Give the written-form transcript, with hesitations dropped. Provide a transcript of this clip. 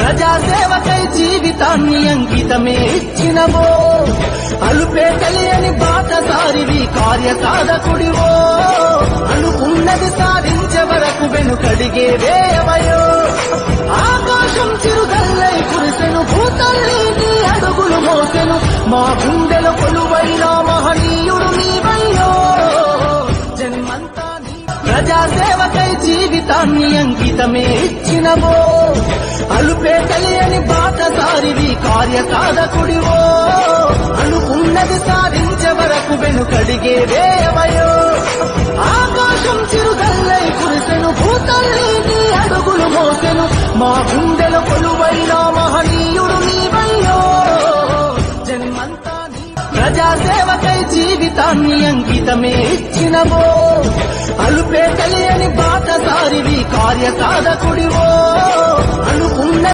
ప్రజాసేవకై జీవితాన్ని అంకితమే ఇచ్చినవో అలుపే తెలియని బాటసారివి కార్యసాధకుడివో అనుకున్నది సాధించే వరకు వెనుకడిగే వేయవయో ఆకాశం చిరుగల్లై కురిసెను భూతల్లి నీ అడుగులు మోసెను మా గుండెలు కొలువైన మహనీయుడు నీవయ్యో జన్మంతా ప్రజాసేవకై జీవితాన్ని అంకితమే ఇచ్చినవో అలుపే తెలియని బాటసారివి కార్యసాధకుడివో అనుకున్నది సాధించే వరకు వెనుకడిగే వేయవయో ఆకాశం చిరుగల్లై కురిసెను భూతల్లి నీ అడుగులు మోసెను మా గుండెలు కొలువైన మహనీయుడు నీవయ్యో జన్మంతా ప్రజాసేవకై జీవితాన్ని అంకితమే ఇచ్చినవో అలుపే తెలియని బాటసారివి కార్యసాధకుడివో అనుకున్న